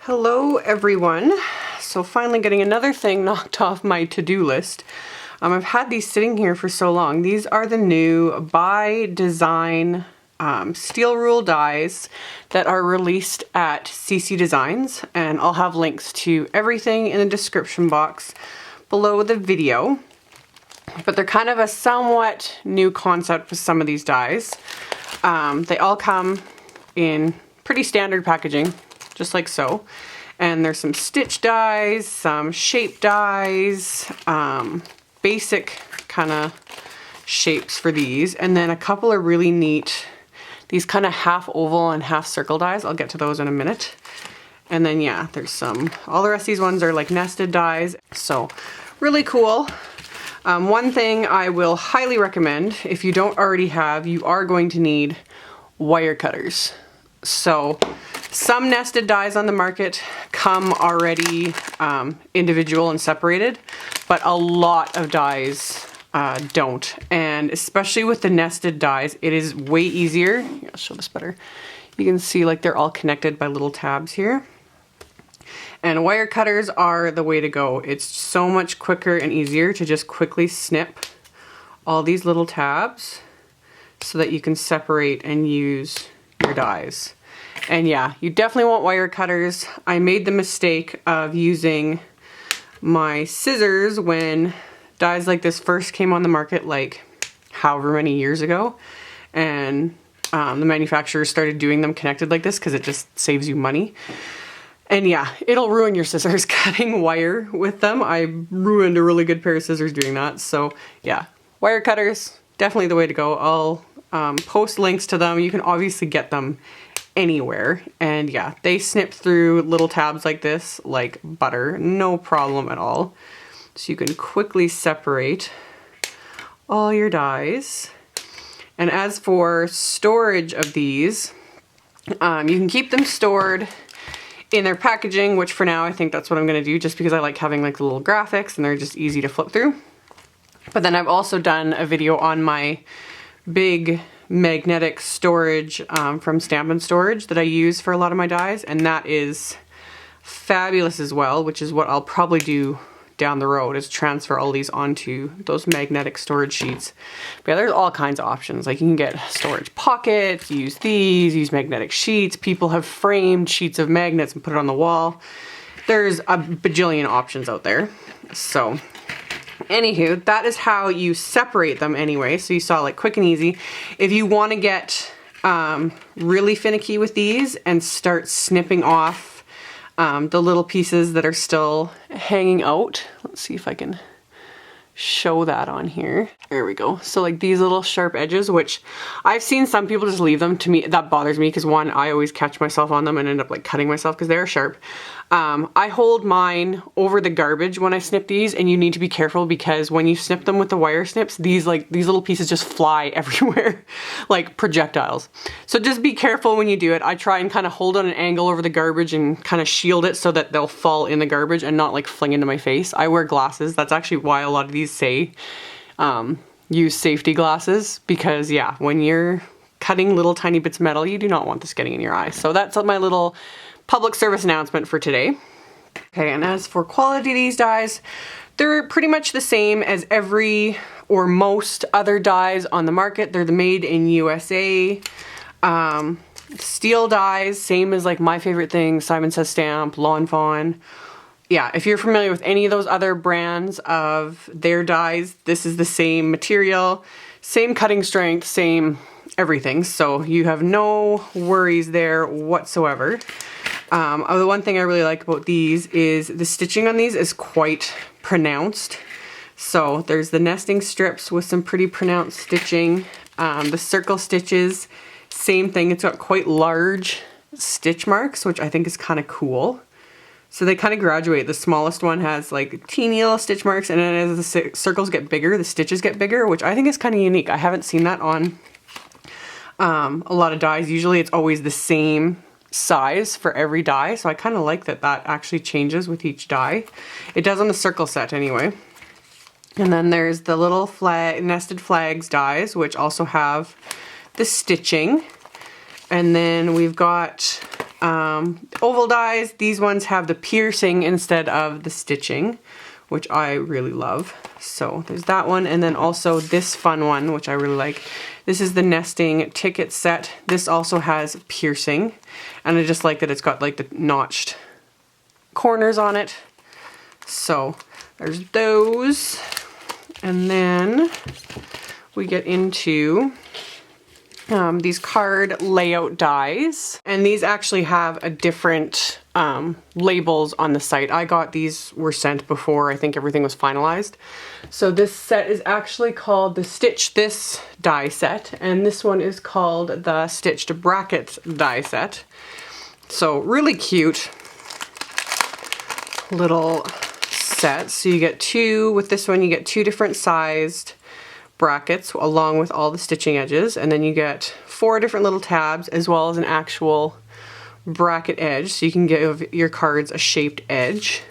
Hello everyone. So finally getting another thing knocked off my to-do list. I've had these sitting here for so long. These are the new DIEzyne steel rule dies that are released at CCDesigns, and I'll have links to everything in the description box below the video. But they're kind of a somewhat new concept with some of these dies. They all come in pretty standard packaging, just like so. And there's some stitch dies, some shape dies, basic kind of shapes for these, and then a couple are really neat, these kind of half oval and half circle dies. I'll get to those in a minute. And then yeah, there's some, all the rest of these ones are like nested dies, so really cool. One thing I will highly recommend, if you don't already have, you are going to need wire cutters. So some nested dies on the market come already individual and separated, but a lot of dies don't. And especially with the nested dies, it is way easier. Here, I'll show this better. You can see like they're all connected by little tabs here. And wire cutters are the way to go. It's so much quicker and easier to just quickly snip all these little tabs so that you can separate and use your dies. And yeah, you definitely want wire cutters. I made the mistake of using my scissors when dies like this first came on the market, like however many years ago. And the manufacturers started doing them connected like this because it just saves you money. And yeah, it'll ruin your scissors cutting wire with them. I ruined a really good pair of scissors doing that. So yeah, wire cutters, definitely the way to go. I'll post links to them. You can obviously get them anywhere. And yeah, they snip through little tabs like this, like butter, no problem at all. So you can quickly separate all your dies. And as for storage of these, you can keep them stored in their packaging, which for now I think that's what I'm going to do, just because I like having like the little graphics and they're just easy to flip through. But then I've also done a video on my big magnetic storage from Stampin' Storage that I use for a lot of my dies, and that is fabulous as well, which is what I'll probably do down the road, is transfer all these onto those magnetic storage sheets. But yeah, there's all kinds of options. Like you can get storage pockets, use these, use magnetic sheets. People have framed sheets of magnets and put it on the wall. There's a bajillion options out there. So anywho, that is how you separate them anyway. So you saw like quick and easy. If you want to get really finicky with these and start snipping off the little pieces that are still hanging out. Let's see if I can show that on here. There we go. So like these little sharp edges, which I've seen some people just leave them. To me, that bothers me because one, I always catch myself on them and end up like cutting myself because they're sharp. I hold mine over the garbage when I snip these, and you need to be careful because when you snip them with the wire snips, these little pieces just fly everywhere like projectiles. So just be careful when you do it. I try and kind of hold on an angle over the garbage and kind of shield it so that they'll fall in the garbage and not like fling into my face. I wear glasses. That's actually why a lot of these say use safety glasses, because yeah, when you're cutting little tiny bits of metal, you do not want this getting in your eye. So that's my little public service announcement for today. Okay, and as for quality of these dies, they're pretty much the same as every or most other dies on the market. They're the made in USA. Steel dies, same as like My Favorite Thing, Simon Says Stamp, Lawn Fawn. Yeah, if you're familiar with any of those other brands of their dies, this is the same material, same cutting strength, same everything. So you have no worries there whatsoever. The one thing I really like about these is the stitching on these is quite pronounced. So there's the nesting strips with some pretty pronounced stitching. The circle stitches, same thing. It's got quite large stitch marks, which I think is kind of cool. So they kind of graduate. The smallest one has like teeny little stitch marks, and then as the circles get bigger, the stitches get bigger, which I think is kind of unique. I haven't seen that on a lot of dies. Usually it's always the same size for every die, so I kind of like that actually changes with each die. It does on the circle set anyway. And then there's the little nested flags dies, which also have the stitching. And then we've got Oval dies, these ones have the piercing instead of the stitching, which I really love. So there's that one, and then also this fun one, which I really like. This is the nesting ticket set. This also has piercing, and I just like that it's got like the notched corners on it. So there's those, and then we get into these card layout dies, and these actually have a different labels on the site. I got these were sent before I think everything was finalized. So this set is actually called the Stitch This die set, and this one is called the Stitched Brackets die set. So really cute little set. So you get two, with this one you get two different sized brackets along with all the stitching edges, and then you get 4 different little tabs as well as an actual bracket edge, so you can give your cards a shaped edge.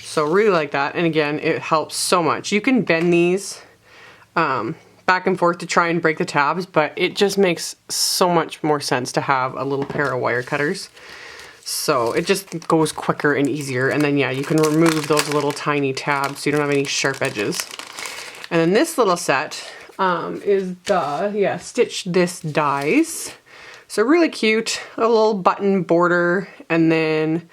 So really like that, and again it helps so much. You can bend these back and forth to try and break the tabs, but it just makes so much more sense to have a little pair of wire cutters. So it just goes quicker and easier, and then yeah, you can remove those little tiny tabs so you don't have any sharp edges. And then this little set is the, Stitch This dies. So really cute, a little button border, and then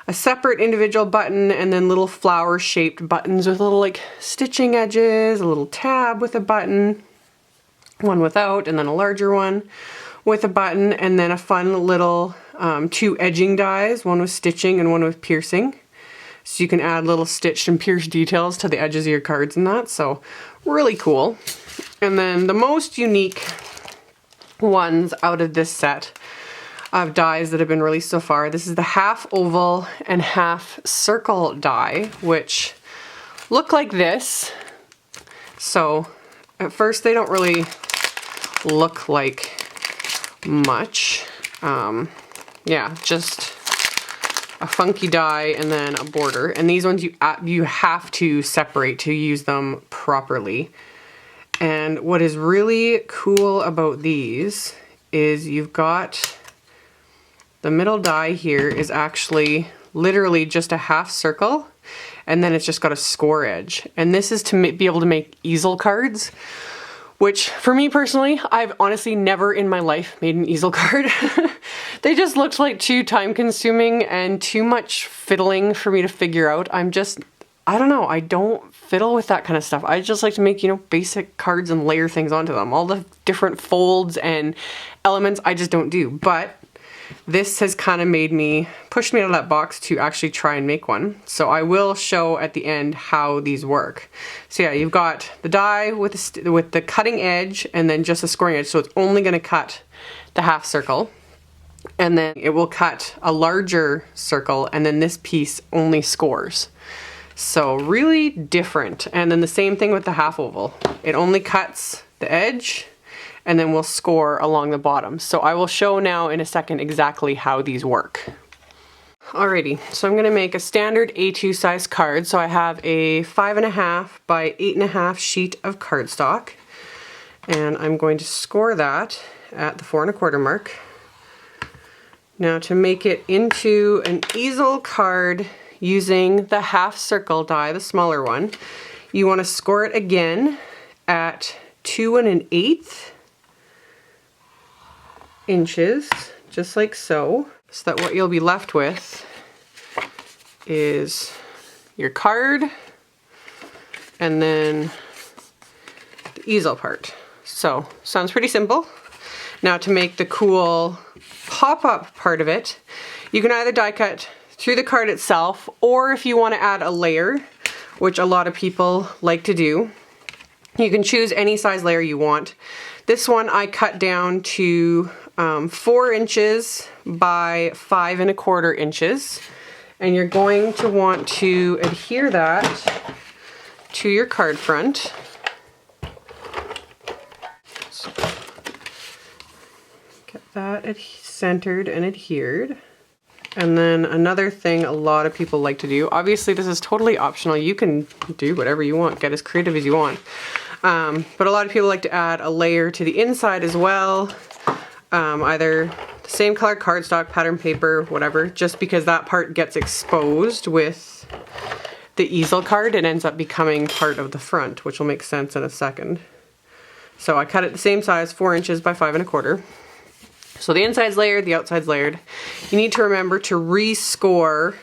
a separate individual button, and then little flower shaped buttons with little like stitching edges, a little tab with a button, one without, and then a larger one with a button, and then a fun little 2 edging dies, one with stitching and one with piercing. So you can add little stitched and pierced details to the edges of your cards and that, so really cool. And then the most unique ones out of this set of dies that have been released so far, this is the half oval and half circle die, which look like this. So at first they don't really look like much. Yeah, just a funky die and then a border, and these ones you have to separate to use them properly. And what is really cool about these is you've got the middle die here is actually literally just a half circle, and then it's just got a score edge, and this is to be able to make easel cards, which for me personally, I've honestly never in my life made an easel card. They just looked like too time consuming and too much fiddling for me to figure out. I don't know, I don't fiddle with that kind of stuff. I just like to make, you know, basic cards and layer things onto them. All the different folds and elements I just don't do. But this has kind of pushed me out of that box to actually try and make one. So I will show at the end how these work. So yeah, you've got the die with the cutting edge and then just a scoring edge. So it's only going to cut the half circle. And then it will cut a larger circle, and then this piece only scores. So really different. And then the same thing with the half oval. It only cuts the edge and then we'll score along the bottom. So I will show now in a second exactly how these work. Alrighty, so I'm gonna make a standard A2 size card. So I have a 5.5 by 8.5 sheet of cardstock, and I'm going to score that at the 4.25 mark. Now to make it into an easel card using the half circle die, the smaller one, you want to score it again at 2 1/8 inches, just like so. So that what you'll be left with is your card and then the easel part. So sounds pretty simple. Now to make the cool pop-up part of it, you can either die cut through the card itself, or if you want to add a layer, which a lot of people like to do, you can choose any size layer you want. This one I cut down to 4 inches by 5.25 inches, and you're going to want to adhere that to your card front. So get that centered and adhered. And then another thing a lot of people like to do, obviously this is totally optional, you can do whatever you want, get as creative as you want, but a lot of people like to add a layer to the inside as well. either the same color cardstock, pattern paper, whatever, just because that part gets exposed with the easel card. It ends up becoming part of the front, which will make sense in a second. So I cut it the same size, 4 inches by 5 1/4. So the inside's layered, the outside's layered. You need to remember to rescore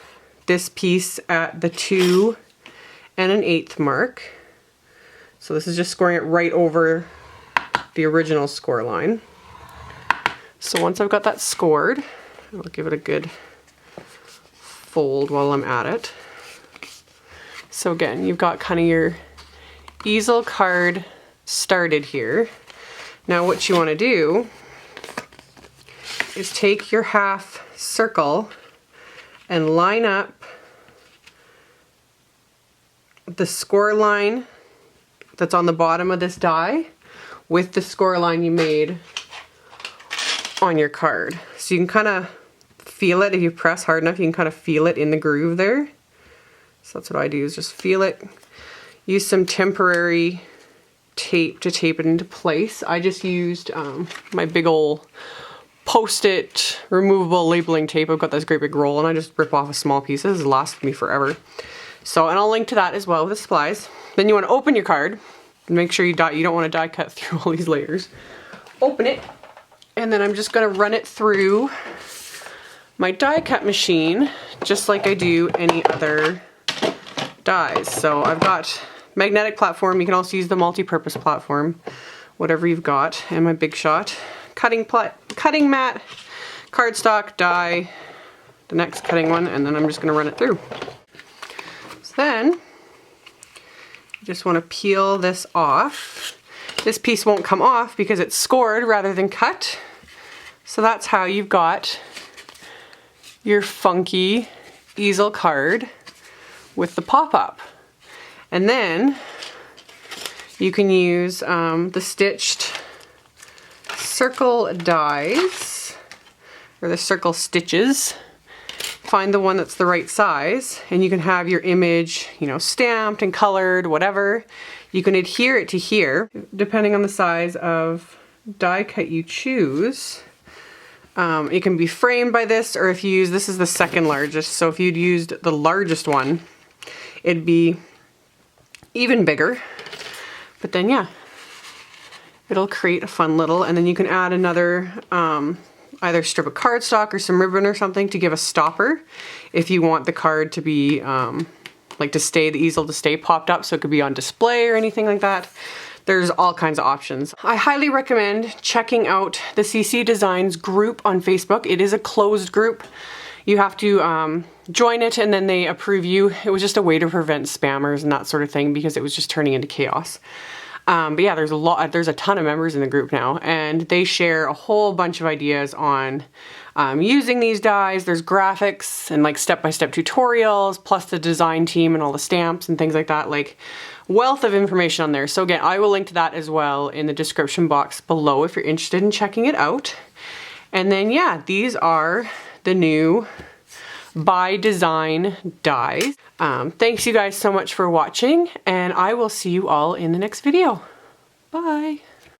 this piece at the 2 1/8 mark. So this is just scoring it right over the original score line. So once I've got that scored, I'll give it a good fold while I'm at it. So again, you've got kind of your easel card started here. Now what you want to do is take your half circle and line up the score line that's on the bottom of this die with the score line you made on your card. So you can kind of feel it. If you press hard enough, you can kind of feel it in the groove there. So that's what I do, is just feel it. Use some temporary tape to tape it into place. I just used my big old Post-it removable labeling tape. I've got this great big roll and I just rip off a small pieces. It lasted me forever. So, and I'll link to that as well with the supplies. Then you want to open your card. Make sure you don't want to die cut through all these layers. Open it, and then I'm just going to run it through my die cut machine, just like I do any other dies. So I've got magnetic platform. You can also use the multi-purpose platform, whatever you've got, and my Big Shot cutting mat, cardstock, die, the next cutting one, and then I'm just going to run it through. So then you just want to peel this off. This piece won't come off because it's scored rather than cut. So that's how you've got your funky easel card with the pop-up. And then you can use the stitched circle dies, or the circle stitches. Find the one that's the right size, and you can have your image, you know, stamped and colored, whatever. You can adhere it to here, depending on the size of die cut you choose. It can be framed by this, or if you use, this is the second largest, so if you'd used the largest one, it'd be even bigger. But then yeah, it'll create a fun little, and then you can add another either strip of cardstock or some ribbon or something to give a stopper if you want the card to be like to stay, the easel to stay popped up, so it could be on display or anything like that. There's all kinds of options. I highly recommend checking out the CCDesigns group on Facebook. It is a closed group. You have to join it and then they approve you. It was just a way to prevent spammers and that sort of thing because it was just turning into chaos. But yeah, there's a ton of members in the group now, and they share a whole bunch of ideas on using these dies. There's graphics and like step-by-step tutorials, plus the design team and all the stamps and things like that. Like, wealth of information on there. So again, I will link to that as well in the description box below if you're interested in checking it out. And then yeah, these are the new by Design dies. Thanks you guys so much for watching, and I will see you all in the next video. Bye.